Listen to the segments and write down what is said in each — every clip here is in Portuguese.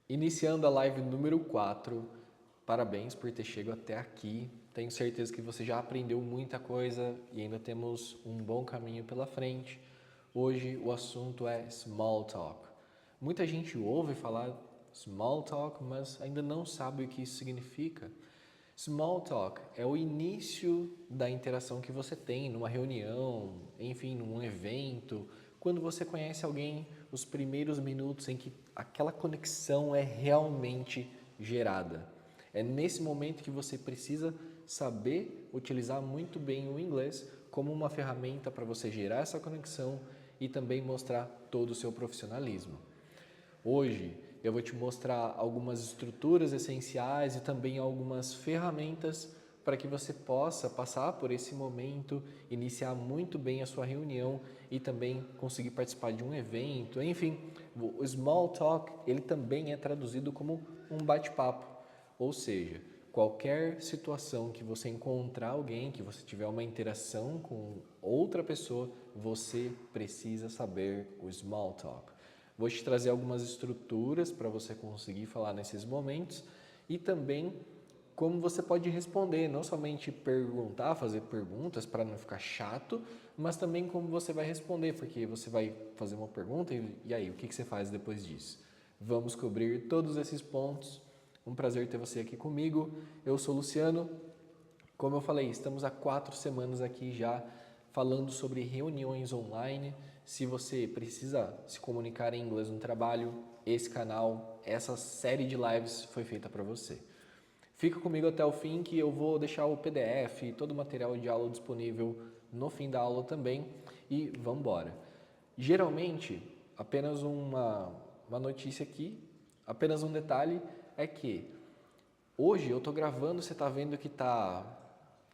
Iniciando a live número 4, parabéns por ter chegado até aqui. Tenho certeza que você já aprendeu muita coisa e ainda temos um bom caminho pela frente. Hoje o assunto é Small Talk. Muita gente ouve falar Small Talk, mas ainda não sabe o que isso significa. Small Talk é o início da interação que você tem numa reunião, enfim, num evento, quando você conhece alguém, os primeiros minutos em que aquela conexão é realmente gerada. É nesse momento que você precisa saber utilizar muito bem o inglês como uma ferramenta para você gerar essa conexão e também mostrar todo o seu profissionalismo. Hoje eu vou te mostrar algumas estruturas essenciais e também algumas ferramentas para que você possa passar por esse momento, iniciar muito bem a sua reunião e também conseguir participar de um evento. Enfim, o Small Talk ele também é traduzido como um bate-papo, ou seja, qualquer situação que você encontrar alguém, que você tiver uma interação com outra pessoa, você precisa saber o Small Talk. Vou te trazer algumas estruturas para você conseguir falar nesses momentos e também como você pode responder, não somente perguntar, fazer perguntas para não ficar chato, mas também como você vai responder, porque você vai fazer uma pergunta e aí, o que você faz depois disso? Vamos cobrir todos esses pontos. Um prazer ter você aqui comigo. Eu sou o Luciano. Como eu falei, estamos há 4 semanas aqui já falando sobre reuniões online. Se você precisa se comunicar em inglês no trabalho, esse canal, essa série de lives foi feita para você. Fica comigo até o fim que eu vou deixar o PDF e todo o material de aula disponível no fim da aula também e vamos embora. Geralmente, apenas uma notícia aqui, apenas um detalhe é que hoje eu estou gravando, você está vendo que está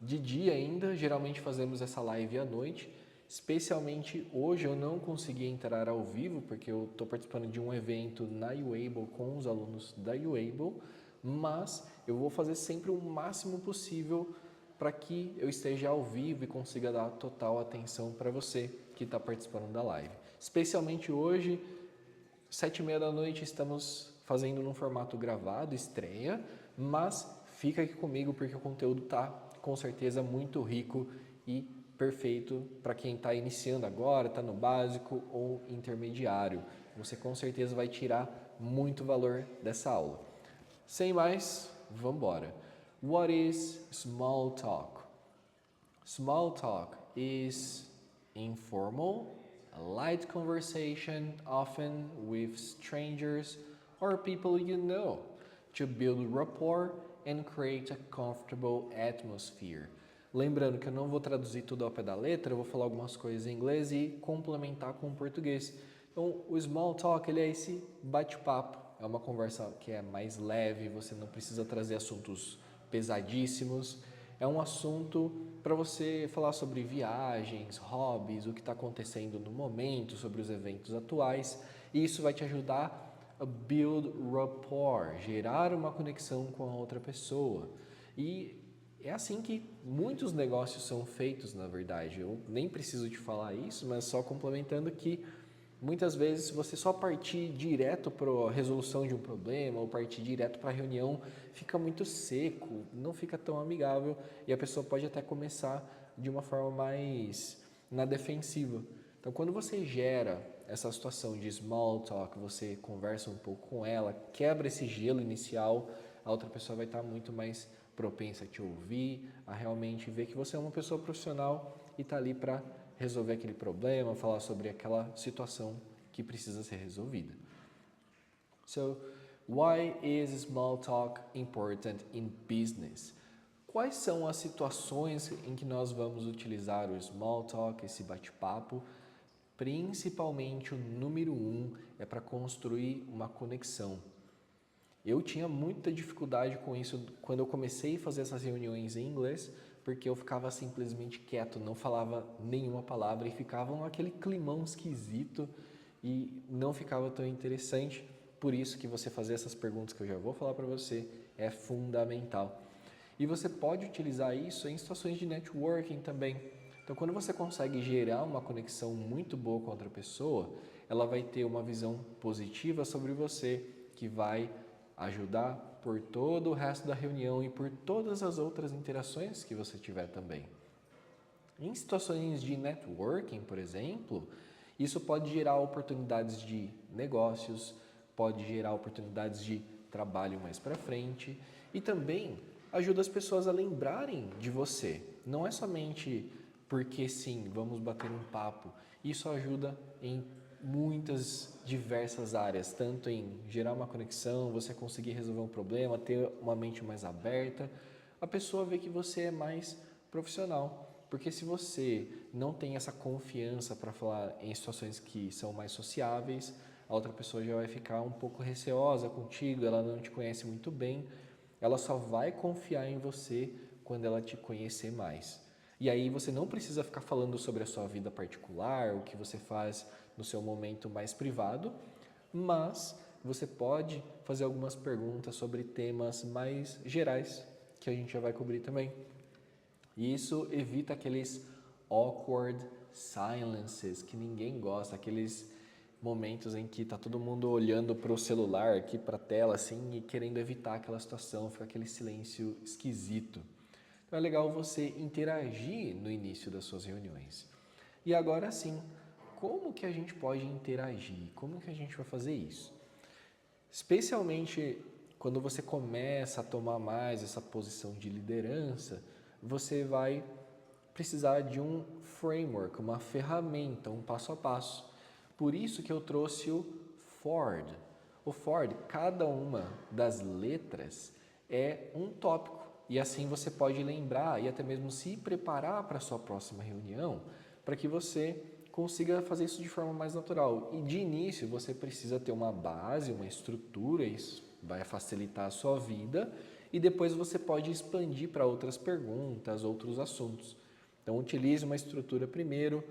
de dia ainda, geralmente fazemos essa live à noite. Especialmente hoje eu não consegui entrar ao vivo porque eu estou participando de um evento na UABLE com os alunos da UABLE, mas eu vou fazer sempre o máximo possível para que eu esteja ao vivo e consiga dar total atenção para você que está participando da live. Especialmente hoje, 7h30 da noite, estamos fazendo num formato gravado, estreia, mas fica aqui comigo porque o conteúdo está com certeza muito rico e perfeito para quem está iniciando agora, está no básico ou intermediário. Você com certeza vai tirar muito valor dessa aula. Sem mais, vamos embora. What is small talk? Small talk is informal, a light conversation, often with strangers or people you know, to build rapport and create a comfortable atmosphere. Lembrando que eu não vou traduzir tudo ao pé da letra, eu vou falar algumas coisas em inglês e complementar com o português. Então, o small talk ele é esse bate-papo, é uma conversa que é mais leve, você não precisa trazer assuntos pesadíssimos. É um assunto para você falar sobre viagens, hobbies, o que está acontecendo no momento, sobre os eventos atuais. E isso vai te ajudar a build rapport, gerar uma conexão com a outra pessoa. E é assim que muitos negócios são feitos, na verdade. Eu nem preciso te falar isso, mas só complementando que muitas vezes, se você só partir direto para a resolução de um problema ou partir direto para a reunião, fica muito seco, não fica tão amigável e a pessoa pode até começar de uma forma mais na defensiva. Então, quando você gera essa situação de small talk, você conversa um pouco com ela, quebra esse gelo inicial, a outra pessoa vai estar muito mais propensa a te ouvir, a realmente ver que você é uma pessoa profissional e está ali para resolver aquele problema, falar sobre aquela situação que precisa ser resolvida. So, why is small talk important in business? Quais são as situações em que nós vamos utilizar o small talk, esse bate-papo? Principalmente o número 1 é para construir uma conexão. Eu tinha muita dificuldade com isso quando eu comecei a fazer essas reuniões em inglês, porque eu ficava simplesmente quieto, não falava nenhuma palavra e ficava aquele climão esquisito e não ficava tão interessante. Por isso que você fazer essas perguntas que eu já vou falar para você é fundamental. E você pode utilizar isso em situações de networking também. Então, quando você consegue gerar uma conexão muito boa com outra pessoa, ela vai ter uma visão positiva sobre você, que vai ajudar por todo o resto da reunião e por todas as outras interações que você tiver também. Em situações de networking, por exemplo, isso pode gerar oportunidades de negócios, pode gerar oportunidades de trabalho mais para frente e também ajuda as pessoas a lembrarem de você. Não é somente porque sim, vamos bater um papo. Isso ajuda em muitas diversas áreas, tanto em gerar uma conexão, você conseguir resolver um problema, ter uma mente mais aberta, a pessoa vê que você é mais profissional. Porque se você não tem essa confiança para falar em situações que são mais sociáveis, a outra pessoa já vai ficar um pouco receosa contigo, ela não te conhece muito bem, ela só vai confiar em você quando ela te conhecer mais. E aí você não precisa ficar falando sobre a sua vida particular, o que você faz no seu momento mais privado, mas você pode fazer algumas perguntas sobre temas mais gerais, que a gente já vai cobrir também. E isso evita aqueles awkward silences que ninguém gosta, aqueles momentos em que tá todo mundo olhando para o celular, aqui para a tela assim e querendo evitar aquela situação, fica aquele silêncio esquisito. Então é legal você interagir no início das suas reuniões. E agora sim, como que a gente pode interagir? Como que a gente vai fazer isso? Especialmente quando você começa a tomar mais essa posição de liderança, você vai precisar de um framework, uma ferramenta, um passo a passo. Por isso que eu trouxe o Ford. O Ford, cada uma das letras é um tópico. E assim você pode lembrar e até mesmo se preparar para a sua próxima reunião, para que você consiga fazer isso de forma mais natural. E de início você precisa ter uma base, uma estrutura, isso vai facilitar a sua vida e depois você pode expandir para outras perguntas, outros assuntos. Então utilize uma estrutura primeiro,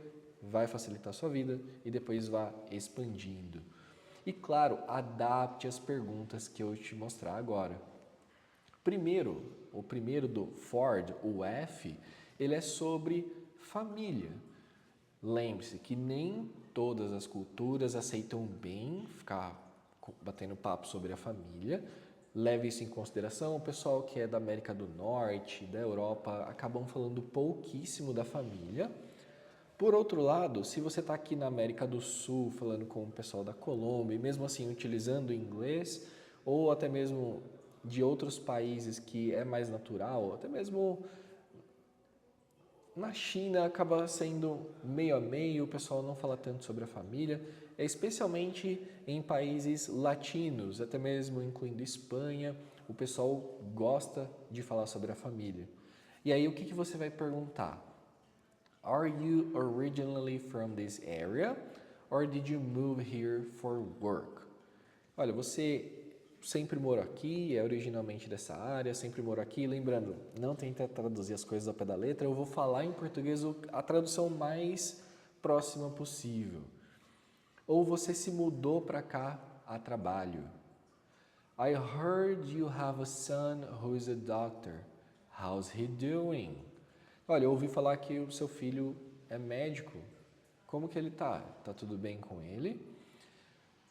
vai facilitar a sua vida e depois vá expandindo. E claro, adapte as perguntas que eu te mostrar agora. Primeiro, o primeiro do Ford, o F, ele é sobre família. Lembre-se que nem todas as culturas aceitam bem ficar batendo papo sobre a família. Leve isso em consideração. O pessoal que é da América do Norte, da Europa, acabam falando pouquíssimo da família. Por outro lado, se você está aqui na América do Sul falando com o pessoal da Colômbia, e mesmo assim utilizando o inglês, ou até mesmo de outros países que é mais natural, até mesmo na China acaba sendo meio a meio, o pessoal não fala tanto sobre a família, especialmente em países latinos, até mesmo incluindo Espanha, o pessoal gosta de falar sobre a família. E aí o que você vai perguntar? Are you originally from this area or did you move here for work? Olha, você sempre morou aqui, é originalmente dessa área, sempre morou aqui. Lembrando, não tenta traduzir as coisas ao pé da letra, eu vou falar em português a tradução mais próxima possível. Ou você se mudou para cá a trabalho. I heard you have a son who is a doctor. How's he doing? Olha, eu ouvi falar que o seu filho é médico. Como que ele tá? Tá tudo bem com ele?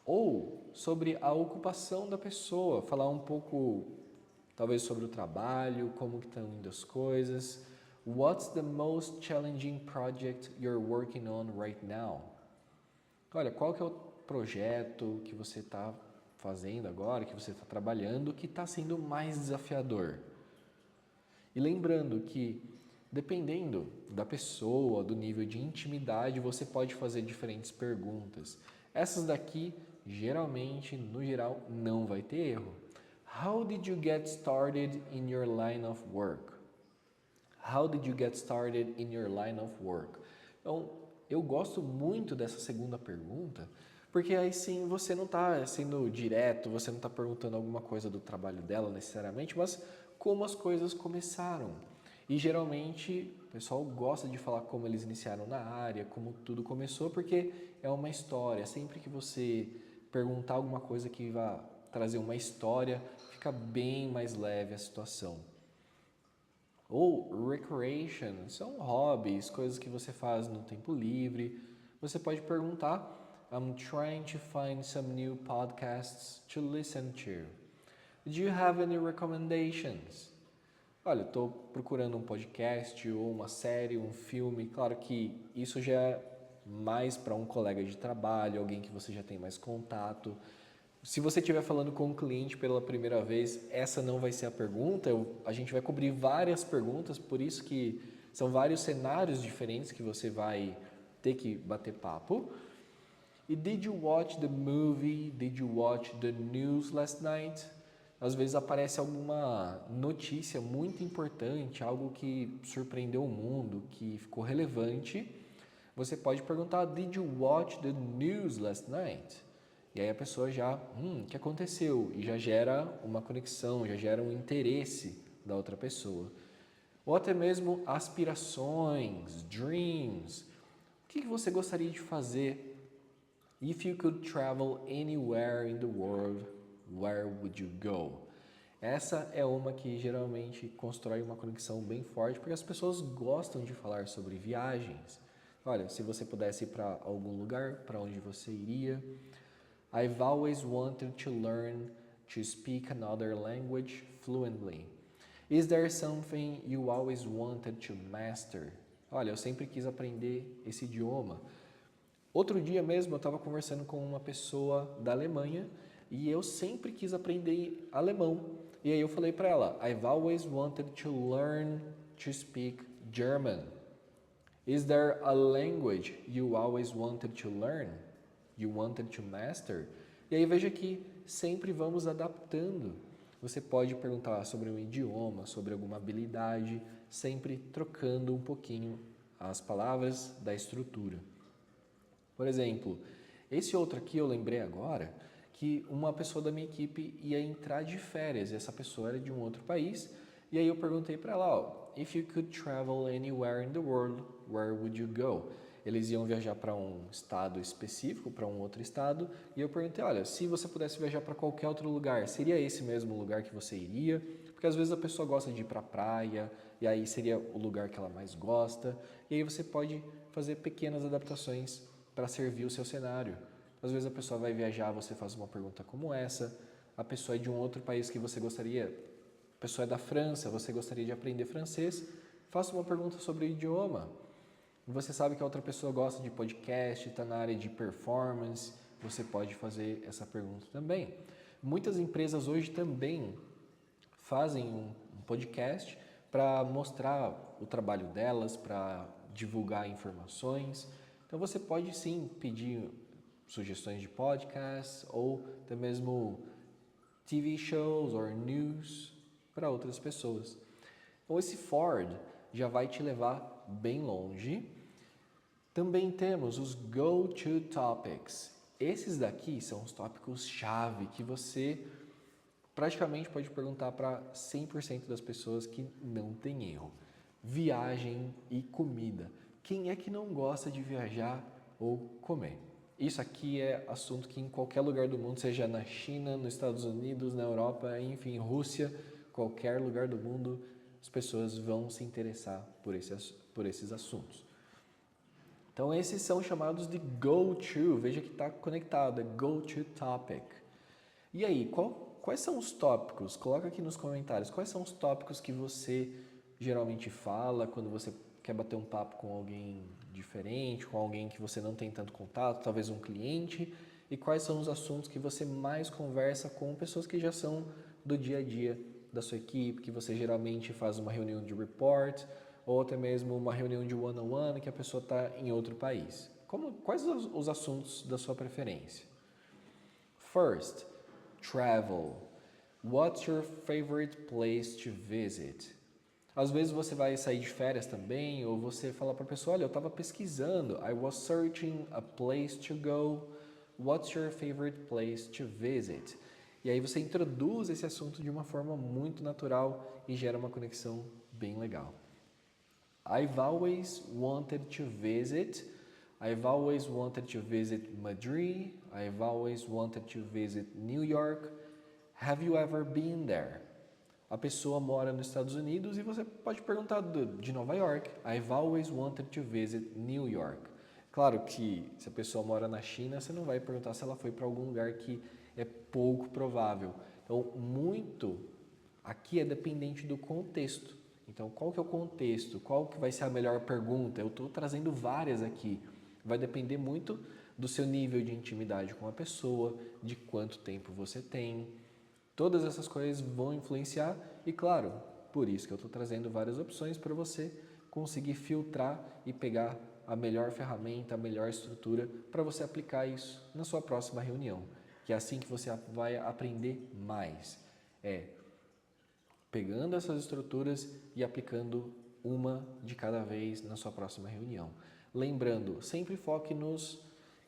Ou sobre a ocupação da pessoa, falar um pouco, talvez sobre o trabalho, como que estão indo as coisas. What's the most challenging project you're working on right now? Olha, qual que é o projeto que você está fazendo agora, que você está trabalhando, que está sendo mais desafiador? E lembrando que, dependendo da pessoa, do nível de intimidade, você pode fazer diferentes perguntas. Essas daqui, geralmente, no geral, não vai ter erro. How did you get started in your line of work? How did you get started in your line of work? Então, eu gosto muito dessa segunda pergunta, porque aí sim você não está sendo direto, você não está perguntando alguma coisa do trabalho dela necessariamente, mas como as coisas começaram. E geralmente o pessoal gosta de falar como eles iniciaram na área, como tudo começou, porque é uma história. Sempre que você perguntar alguma coisa que vai trazer uma história, fica bem mais leve a situação. Ou recreation, são hobbies, coisas que você faz no tempo livre. Você pode perguntar I'm trying to find some new podcasts to listen to. Do you have any recommendations? Olha, estou procurando um podcast ou uma série, um filme. Claro que isso já é mais para um colega de trabalho, alguém que você já tem mais contato. Se você estiver falando com um cliente pela primeira vez, essa não vai ser a pergunta. A gente vai cobrir várias perguntas, por isso que são vários cenários diferentes que você vai ter que bater papo. E did you watch the movie? Did you watch the news last night? Às vezes aparece alguma notícia muito importante, algo que surpreendeu o mundo, que ficou relevante. Você pode perguntar, did you watch the news last night? E aí a pessoa já, o que aconteceu? E já gera uma conexão, já gera um interesse da outra pessoa. Ou até mesmo aspirações, dreams. O que você gostaria de fazer? If you could travel anywhere in the world, where would you go? Essa é uma que geralmente constrói uma conexão bem forte, porque as pessoas gostam de falar sobre viagens. Olha, se você pudesse ir para algum lugar, para onde você iria? I've always wanted to learn to speak another language fluently. Is there something you always wanted to master? Olha, eu sempre quis aprender esse idioma. Outro dia mesmo eu estava conversando com uma pessoa da Alemanha e eu sempre quis aprender alemão. E aí eu falei para ela, I've always wanted to learn to speak German. Is there a language you always wanted to learn? You wanted to master? E aí veja que sempre vamos adaptando. Você pode perguntar sobre um idioma, sobre alguma habilidade, sempre trocando um pouquinho as palavras da estrutura. Por exemplo, esse outro aqui eu lembrei agora que uma pessoa da minha equipe ia entrar de férias e essa pessoa era de um outro país e aí eu perguntei para ela, if you could travel anywhere in the world, where would you go? Eles iam viajar para um estado específico, para um outro estado e eu perguntei, olha, se você pudesse viajar para qualquer outro lugar, seria esse mesmo lugar que você iria? Porque às vezes a pessoa gosta de ir para a praia e aí seria o lugar que ela mais gosta e aí você pode fazer pequenas adaptações para servir o seu cenário. Às vezes a pessoa vai viajar, você faz uma pergunta como essa, a pessoa é de um outro país que você gostaria, a pessoa é da França, você gostaria de aprender francês, faça uma pergunta sobre o idioma. Você sabe que a outra pessoa gosta de podcast, está na área de performance, você pode fazer essa pergunta também. Muitas empresas hoje também fazem um podcast para mostrar o trabalho delas, para divulgar informações. Então você pode sim pedir sugestões de podcasts ou até mesmo TV shows ou news para outras pessoas. Então esse Ford já vai te levar bem longe. Também temos os Go-To Topics. Esses daqui são os tópicos-chave que você praticamente pode perguntar para 100% das pessoas que não tem erro. Viagem e comida. Quem é que não gosta de viajar ou comer? Isso aqui é assunto que em qualquer lugar do mundo, seja na China, nos Estados Unidos, na Europa, enfim, Rússia, qualquer lugar do mundo, as pessoas vão se interessar por esses assuntos. Então esses são chamados de go-to, veja que está conectado, é go-to topic. E aí, quais são os tópicos? Coloca aqui nos comentários, quais são os tópicos que você geralmente fala quando você quer bater um papo com alguém diferente, com alguém que você não tem tanto contato, talvez um cliente, e quais são os assuntos que você mais conversa com pessoas que já são do dia a dia da sua equipe, que você geralmente faz uma reunião de report, ou até mesmo uma reunião de one-on-one que a pessoa está em outro país. Quais os assuntos da sua preferência? First, travel. What's your favorite place to visit? Às vezes você vai sair de férias também, ou você fala para a pessoa, olha, eu estava pesquisando, I was searching a place to go, what's your favorite place to visit? E aí você introduz esse assunto de uma forma muito natural e gera uma conexão bem legal. I've always wanted to visit Madrid, I've always wanted to visit New York, have you ever been there? A pessoa mora nos Estados Unidos e você pode perguntar de Nova York. I've always wanted to visit New York. Claro que se a pessoa mora na China, você não vai perguntar se ela foi para algum lugar que é pouco provável. Então, muito aqui é dependente do contexto. Então, qual que é o contexto? Qual que vai ser a melhor pergunta? Eu estou trazendo várias aqui. Vai depender muito do seu nível de intimidade com a pessoa, de quanto tempo você tem. Todas essas coisas vão influenciar e, claro, por isso que eu estou trazendo várias opções para você conseguir filtrar e pegar a melhor ferramenta, a melhor estrutura para você aplicar isso na sua próxima reunião. Que é assim que você vai aprender mais. É pegando essas estruturas e aplicando uma de cada vez na sua próxima reunião. Lembrando, sempre foque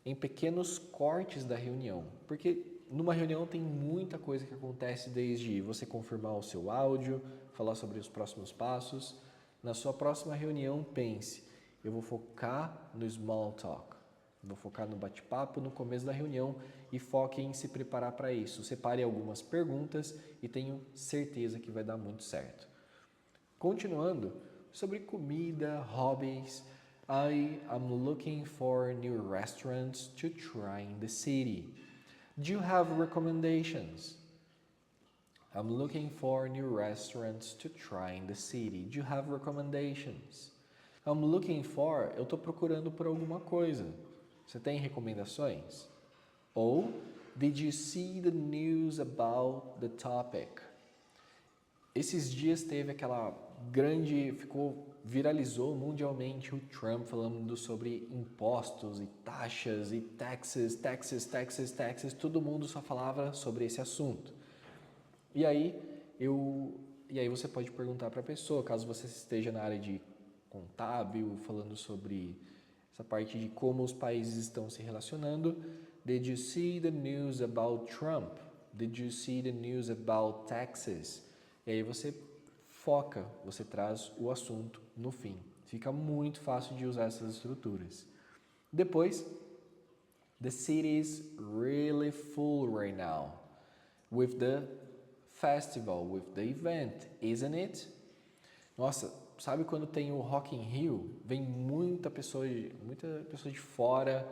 em pequenos cortes da reunião, porque numa reunião tem muita coisa que acontece, desde você confirmar o seu áudio, falar sobre os próximos passos. Na sua próxima reunião, pense, eu vou focar no small talk, vou focar no bate-papo no começo da reunião e foque em se preparar para isso. Separe algumas perguntas e tenho certeza que vai dar muito certo. Continuando, sobre comida, hobbies, I am looking for new restaurants to try in the city. Do you have recommendations? I'm looking for new restaurants to try in the city. Do you have recommendations? I'm looking for, eu estou procurando por alguma coisa. Você tem recomendações? Ou, did you see the news about the topic? Esses dias teve aquela viralizou mundialmente o Trump falando sobre impostos e taxas e taxes, todo mundo só falava sobre esse assunto. E aí, você pode perguntar para a pessoa, caso você esteja na área de contábil, falando sobre essa parte de como os países estão se relacionando. Did you see the news about Trump? Did you see the news about taxes? E aí você foca, você traz o assunto no fim. Fica muito fácil de usar essas estruturas. Depois, the city is really full right now with the festival, with the event, isn't it? Nossa, sabe quando tem o Rock in Rio? Vem muita pessoa de fora,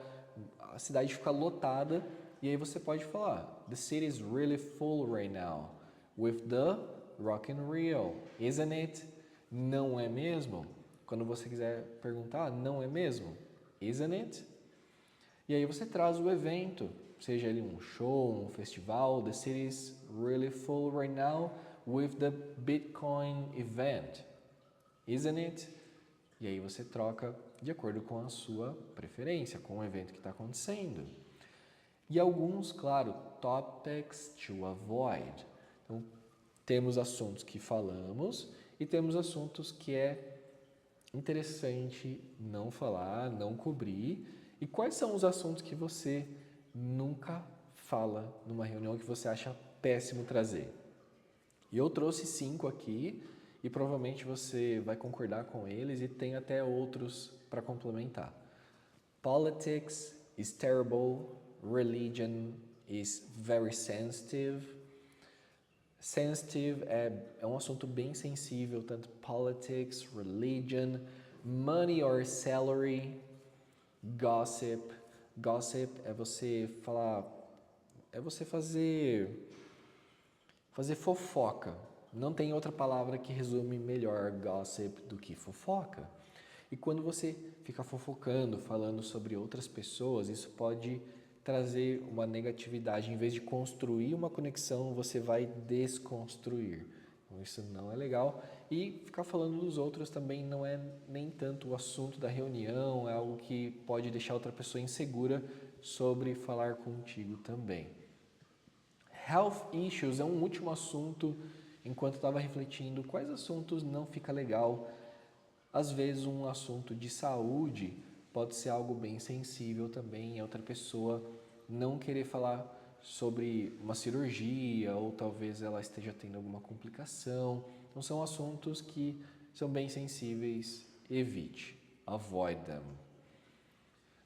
a cidade fica lotada e aí você pode falar, the city is really full right now with the Rock in Rio, isn't it? Não é mesmo? Quando você quiser perguntar, não é mesmo? Isn't it? E aí você traz o evento, seja ele um show, um festival, the city is really full right now with the Bitcoin event, isn't it? E aí você troca de acordo com a sua preferência, com o evento que está acontecendo. E alguns, claro, topics to avoid. Então, temos assuntos que falamos e temos assuntos que é interessante não falar, não cobrir. E quais são os assuntos que você nunca fala numa reunião que você acha péssimo trazer? E eu trouxe 5 aqui e provavelmente você vai concordar com eles e tem até outros para complementar. Politics is terrible. Religion is very sensitive. Sensitive é um assunto bem sensível, tanto politics, religion, money or salary, gossip. Gossip é você falar, fazer fofoca. Não tem outra palavra que resume melhor gossip do que fofoca. E quando você fica fofocando, falando sobre outras pessoas, isso pode trazer uma negatividade. Em vez de construir uma conexão, você vai desconstruir. Então, isso não é legal. E ficar falando dos outros também não é nem tanto o assunto da reunião, é algo que pode deixar outra pessoa insegura sobre falar contigo também. Health issues é um último assunto. Enquanto estava refletindo quais assuntos não fica legal, às vezes um assunto de saúde pode ser algo bem sensível também, e a outra pessoa não querer falar sobre uma cirurgia ou talvez ela esteja tendo alguma complicação. Então são assuntos que são bem sensíveis, evite, avoid them.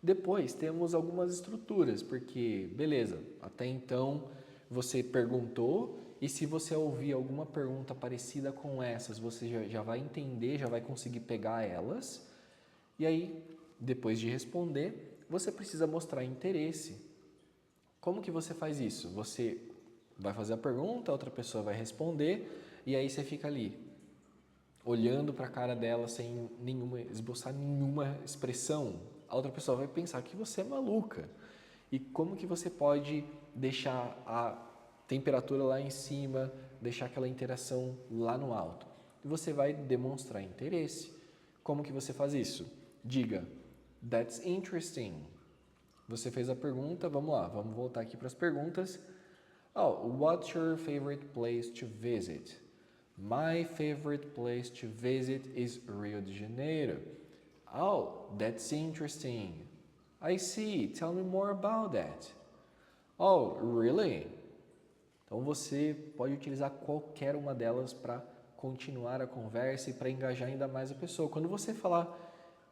Depois temos algumas estruturas, porque beleza, até então você perguntou e se você ouvir alguma pergunta parecida com essas, você já vai entender, já vai conseguir pegar elas. E aí depois de responder, você precisa mostrar interesse. Como que você faz isso? Você vai fazer a pergunta, a outra pessoa vai responder e aí você fica ali, olhando para a cara dela sem esboçar nenhuma expressão. A outra pessoa vai pensar que você é maluca. E como que você pode deixar a temperatura lá em cima, deixar aquela interação lá no alto? E você vai demonstrar interesse. Como que você faz isso? Diga, that's interesting. Você fez a pergunta, vamos lá, vamos voltar aqui para as perguntas. Oh, what's your favorite place to visit? My favorite place to visit is Rio de Janeiro. Oh, that's interesting. I see. Tell me more about that. Oh, really? Então você pode utilizar qualquer uma delas para continuar a conversa e para engajar ainda mais a pessoa. Quando você falar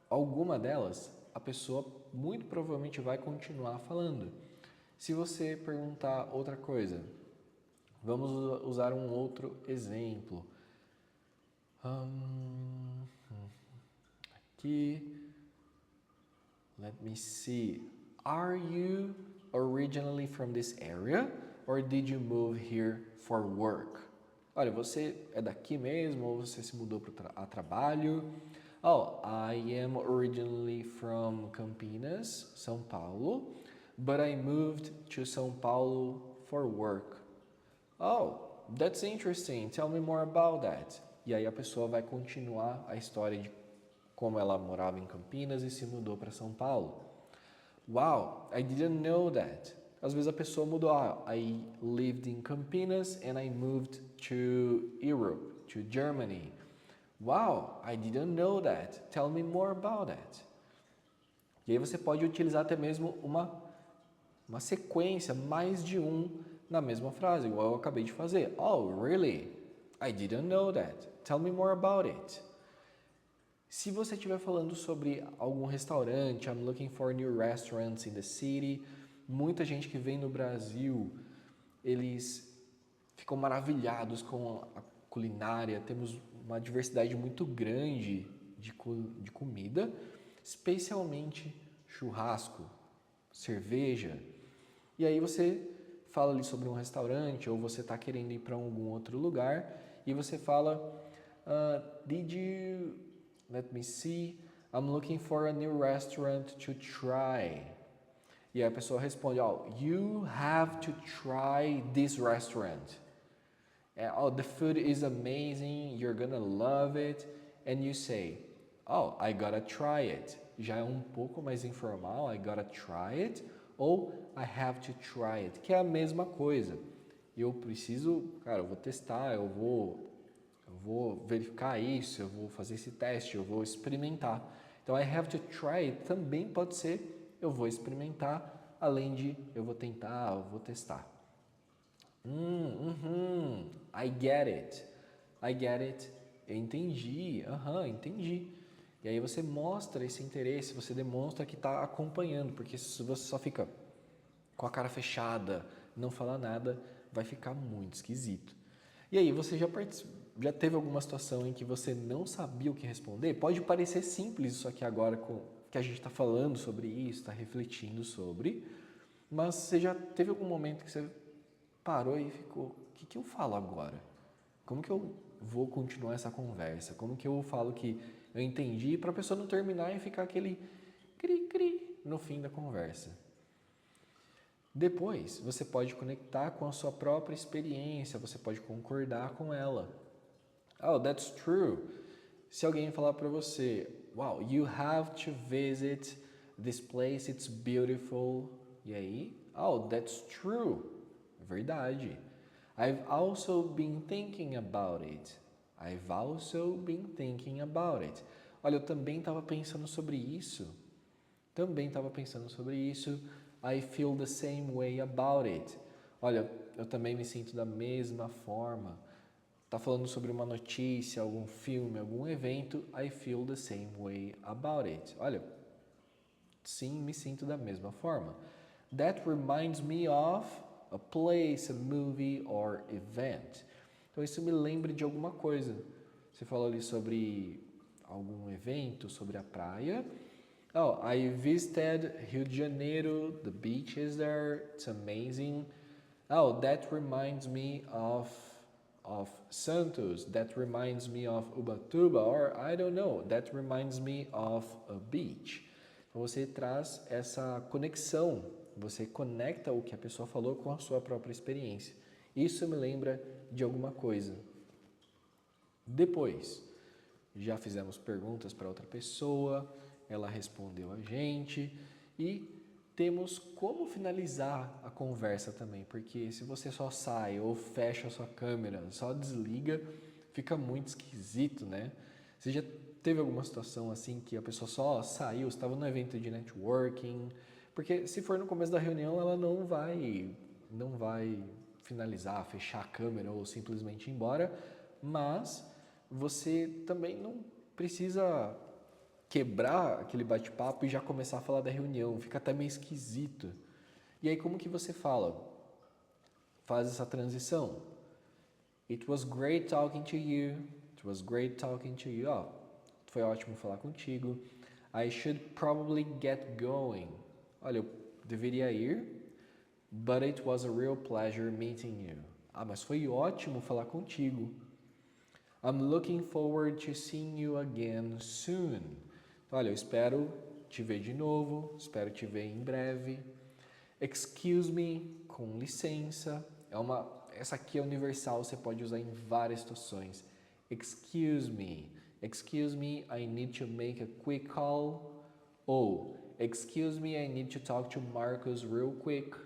alguma delas, a pessoa muito provavelmente vai continuar falando. Se você perguntar outra coisa, vamos usar um outro exemplo. Aqui, let me see. Are you originally from this area or did you move here for work? Olha, você é daqui mesmo ou você se mudou para trabalho? Oh, I am originally from Campinas, São Paulo, but I moved to São Paulo for work. Oh, that's interesting. Tell me more about that. E aí a pessoa vai continuar a história de como ela morava em Campinas e se mudou para São Paulo. Wow, I didn't know that. Às vezes a pessoa mudou. I lived in Campinas and I moved to Europe, to Germany. Wow, I didn't know that. Tell me more about that. E aí você pode utilizar até mesmo uma sequência, mais de um na mesma frase, igual eu acabei de fazer. Oh, really? I didn't know that. Tell me more about it. Se você estiver falando sobre algum restaurante, I'm looking for new restaurants in the city, muita gente que vem no Brasil, eles ficam maravilhados com a culinária, temos uma diversidade muito grande de comida, especialmente churrasco, cerveja. E aí você fala ali sobre um restaurante ou você está querendo ir para algum outro lugar e você fala, did you, let me see, I'm looking for a new restaurant to try. E aí a pessoa responde, you have to try this restaurant. Oh, the food is amazing, you're gonna love it. And you say, oh, I gotta try it. Já é um pouco mais informal, I gotta try it. Ou I have to try it, que é a mesma coisa. Eu preciso, eu vou testar, eu vou verificar isso, eu vou fazer esse teste, eu vou experimentar. Então, I have to try it também pode ser eu vou experimentar, além de eu vou tentar, eu vou testar. I get it. I get it. Eu entendi. Entendi. E aí você mostra esse interesse, você demonstra que está acompanhando, porque se você só fica com a cara fechada, não falar nada, vai ficar muito esquisito. E aí, você já teve alguma situação em que você não sabia o que responder? Pode parecer simples isso aqui agora, que a gente está falando sobre isso, está refletindo sobre, mas você já teve algum momento que você parou e ficou, o que eu falo agora? Como que eu vou continuar essa conversa? Como que eu falo que eu entendi para a pessoa não terminar e ficar aquele cri-cri no fim da conversa? Depois, você pode conectar com a sua própria experiência, você pode concordar com ela. Oh, that's true. Se alguém falar para você, wow, you have to visit this place, it's beautiful. E aí, oh, that's true. Verdade. I've also been thinking about it. I've also been thinking about it. Olha, eu também estava pensando sobre isso. I feel the same way about it. Olha, eu também me sinto da mesma forma. Está falando sobre uma notícia, algum filme, algum evento. I feel the same way about it. Olha, sim, me sinto da mesma forma. That reminds me of a place, a movie or event. Então isso me lembra de alguma coisa. Você falou ali sobre algum evento, sobre a praia. Oh, I visited Rio de Janeiro. The beach is there. It's amazing. Oh, that reminds me of Santos. That reminds me of Ubatuba. Or I don't know. That reminds me of a beach. Então você traz essa conexão. Você conecta o que a pessoa falou com a sua própria experiência. Isso me lembra de alguma coisa. Depois, já fizemos perguntas para outra pessoa, ela respondeu a gente e temos como finalizar a conversa também, porque se você só sai ou fecha a sua câmera, só desliga, fica muito esquisito, né? Você já teve alguma situação assim que a pessoa só saiu, estava no evento de networking, porque se for no começo da reunião, ela não vai finalizar, fechar a câmera ou simplesmente ir embora, mas você também não precisa quebrar aquele bate-papo e já começar a falar da reunião, fica até meio esquisito. E aí como que você fala? Faz essa transição. It was great talking to you. It was great talking to you. Oh, foi ótimo falar contigo. I should probably get going. Olha, eu deveria ir, but it was a real pleasure meeting you. Ah, mas foi ótimo falar contigo. I'm looking forward to seeing you again soon. Olha, eu espero te ver de novo, espero te ver em breve. Excuse me, com licença. Essa aqui é universal, você pode usar em várias situações. Excuse me, I need to make a quick call. Ou, excuse me, I need to talk to Marcus real quick.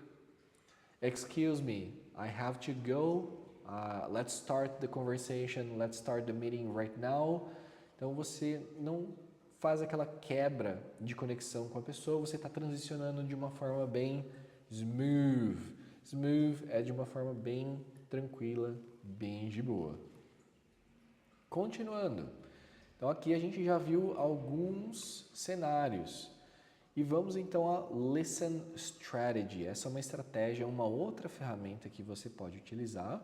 Excuse me, I have to go. Let's start the conversation, let's start the meeting right now. Então você não faz aquela quebra de conexão com a pessoa, você está transicionando de uma forma bem smooth. Smooth é de uma forma bem tranquila, bem de boa. Continuando. Então aqui a gente já viu alguns cenários. E vamos então a Listen Strategy. Essa é uma estratégia, uma outra ferramenta que você pode utilizar.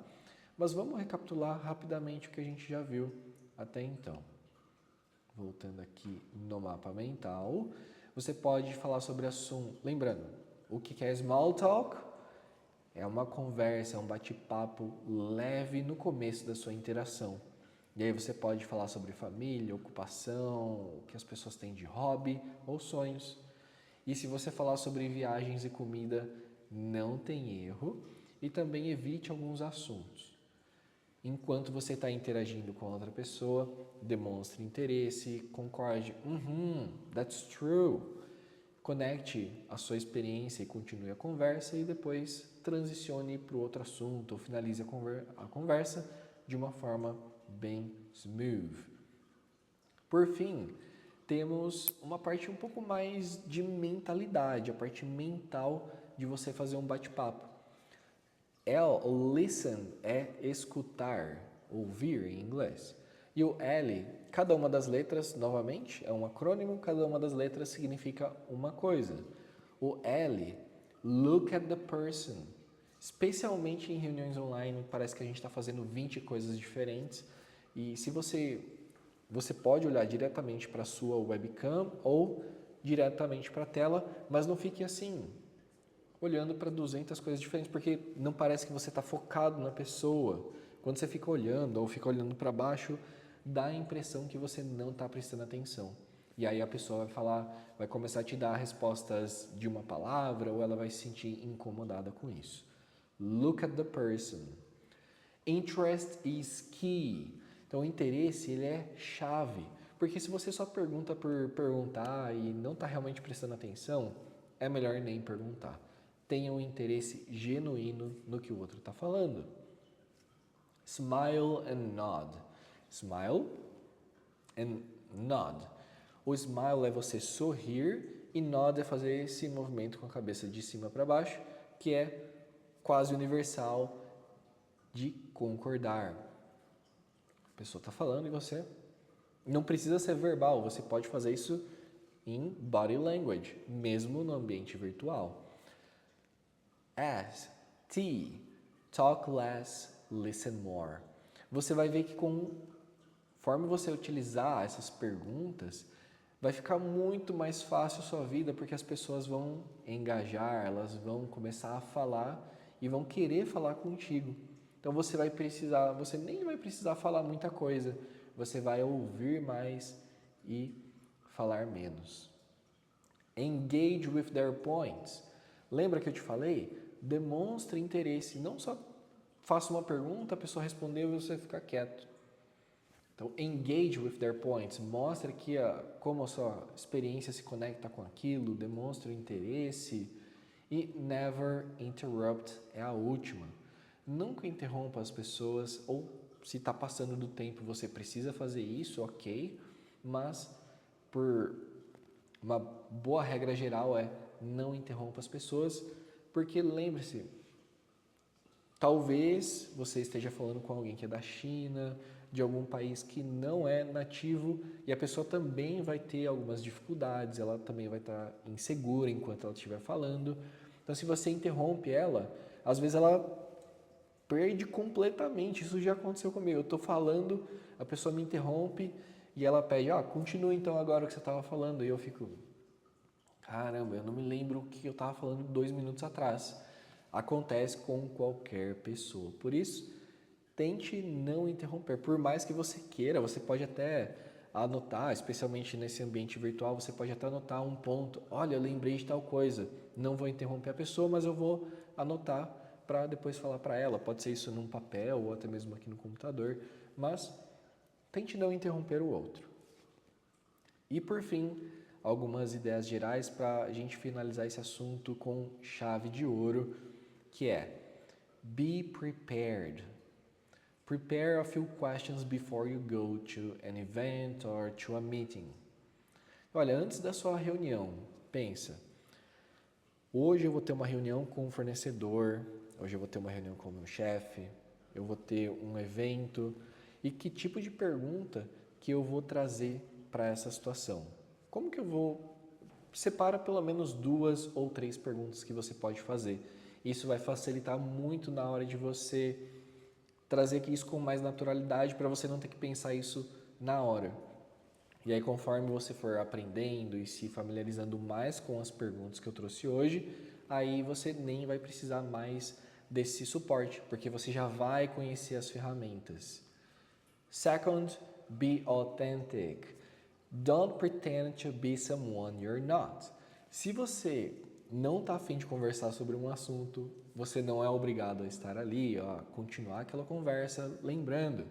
Mas vamos recapitular rapidamente o que a gente já viu até então. Voltando aqui no mapa mental, você pode falar sobre assunto. Lembrando, o que é Small Talk? É uma conversa, é um bate-papo leve no começo da sua interação. E aí você pode falar sobre família, ocupação, o que as pessoas têm de hobby ou sonhos. E se você falar sobre viagens e comida, não tem erro. E também evite alguns assuntos. Enquanto você está interagindo com outra pessoa, demonstre interesse, concorde. That's true. Conecte a sua experiência e continue a conversa e depois transicione para o outro assunto ou finalize a conversa de uma forma bem smooth. Por fim, temos uma parte um pouco mais de mentalidade, a parte mental de você fazer um bate-papo. Listen é escutar, ouvir em inglês. E o L, cada uma das letras, novamente, é um acrônimo, cada uma das letras significa uma coisa. O L, look at the person. Especialmente em reuniões online, parece que a gente está fazendo 20 coisas diferentes. E se você pode olhar diretamente para a sua webcam ou diretamente para a tela, mas não fique assim, olhando para 200 coisas diferentes, porque não parece que você está focado na pessoa. Quando você fica olhando ou fica olhando para baixo, dá a impressão que você não está prestando atenção. E aí a pessoa vai começar a te dar respostas de uma palavra ou ela vai se sentir incomodada com isso. Look at the person. Interest is key. Então o interesse ele é chave, porque se você só pergunta por perguntar e não está realmente prestando atenção, é melhor nem perguntar. Tenha um interesse genuíno no que o outro está falando. Smile and nod. Smile and nod. O smile é você sorrir e nod é fazer esse movimento com a cabeça de cima para baixo, que é quase universal de concordar. A pessoa está falando e você não precisa ser verbal, você pode fazer isso em body language, mesmo no ambiente virtual. S, T, talk less, listen more. Você vai ver que conforme você utilizar essas perguntas, vai ficar muito mais fácil a sua vida porque as pessoas vão engajar, elas vão começar a falar e vão querer falar contigo. Então você nem vai precisar falar muita coisa, você vai ouvir mais e falar menos. Engage with their points. Lembra que eu te falei? Demonstre interesse, não só faça uma pergunta, a pessoa respondeu e você fica quieto. Então, engage with their points, mostra que como a sua experiência se conecta com aquilo, demonstre o interesse e never interrupt é a última. Nunca interrompa as pessoas ou se está passando do tempo você precisa fazer isso, ok, mas por uma boa regra geral é não interrompa as pessoas, porque lembre-se, talvez você esteja falando com alguém que é da China, de algum país que não é nativo e a pessoa também vai ter algumas dificuldades, ela também vai estar insegura enquanto ela estiver falando. Então, se você interrompe ela, às vezes ela perde completamente. Isso já aconteceu comigo. Eu estou falando, a pessoa me interrompe e ela pede, continua então agora o que você estava falando. E eu fico, caramba, eu não me lembro o que eu estava falando 2 minutos atrás. Acontece com qualquer pessoa. Por isso, tente não interromper. Por mais que você queira, você pode até anotar, especialmente nesse ambiente virtual, você pode até anotar um ponto. Olha, eu lembrei de tal coisa. Não vou interromper a pessoa, mas eu vou anotar para depois falar para ela. Pode ser isso num papel ou até mesmo aqui no computador. Mas tente não interromper o outro. E por fim, algumas ideias gerais para a gente finalizar esse assunto com chave de ouro, que é be prepared. Prepare a few questions before you go to an event or to a meeting. Olha, antes da sua reunião, pensa, hoje eu vou ter uma reunião com um fornecedor, hoje eu vou ter uma reunião com o meu chefe, eu vou ter um evento, e que tipo de pergunta que eu vou trazer para essa situação? Como que eu vou... Separa pelo menos 2 ou 3 perguntas que você pode fazer. Isso vai facilitar muito na hora de você trazer isso com mais naturalidade para você não ter que pensar isso na hora. E aí, conforme você for aprendendo e se familiarizando mais com as perguntas que eu trouxe hoje, aí você nem vai precisar mais desse suporte, porque você já vai conhecer as ferramentas. Second, be authentic. Don't pretend to be someone you're not. Se você não está a fim de conversar sobre um assunto, você não é obrigado a estar ali, a continuar aquela conversa, lembrando.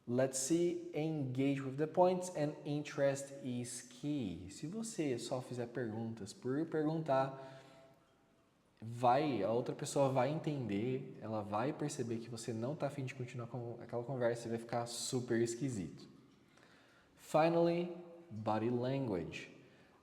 Let's see, engage with the points and interest is key. Se você só fizer perguntas por perguntar, a outra pessoa vai entender, ela vai perceber que você não está a fim de continuar com aquela conversa e vai ficar super esquisito. Finally, body language.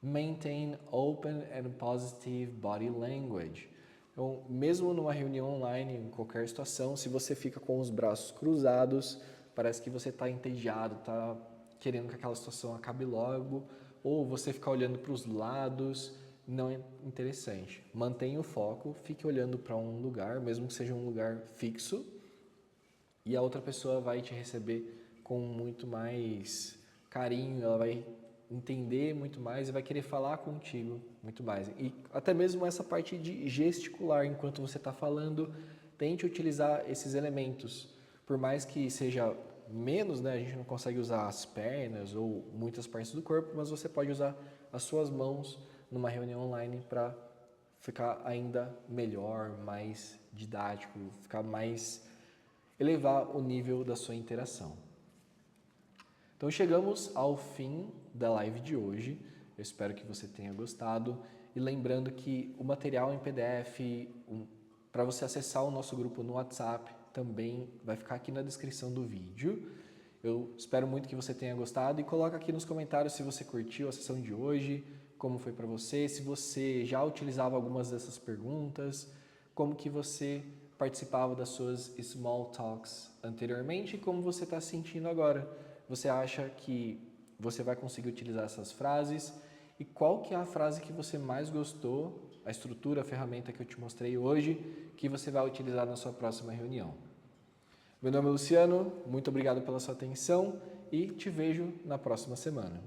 Maintain open and positive body language. Então, mesmo numa reunião online, em qualquer situação, se você fica com os braços cruzados, parece que você está entediado, está querendo que aquela situação acabe logo, ou você ficar olhando para os lados, não é interessante. Mantenha o foco, fique olhando para um lugar, mesmo que seja um lugar fixo, e a outra pessoa vai te receber com muito mais carinho, ela vai entender muito mais e vai querer falar contigo muito mais. E até mesmo essa parte de gesticular enquanto você está falando, tente utilizar esses elementos. Por mais que seja menos, né, a gente não consegue usar as pernas ou muitas partes do corpo, mas você pode usar as suas mãos numa reunião online para ficar ainda melhor, mais didático, elevar o nível da sua interação. Então chegamos ao fim da live de hoje, eu espero que você tenha gostado e lembrando que o material em PDF, para você acessar o nosso grupo no WhatsApp, também vai ficar aqui na descrição do vídeo. Eu espero muito que você tenha gostado e coloca aqui nos comentários se você curtiu a sessão de hoje, como foi para você, se você já utilizava algumas dessas perguntas, como que você participava das suas small talks anteriormente e como você está se sentindo agora. Você acha que você vai conseguir utilizar essas frases? E qual que é a frase que você mais gostou, a estrutura, a ferramenta que eu te mostrei hoje, que você vai utilizar na sua próxima reunião? Meu nome é Luciano, muito obrigado pela sua atenção e te vejo na próxima semana.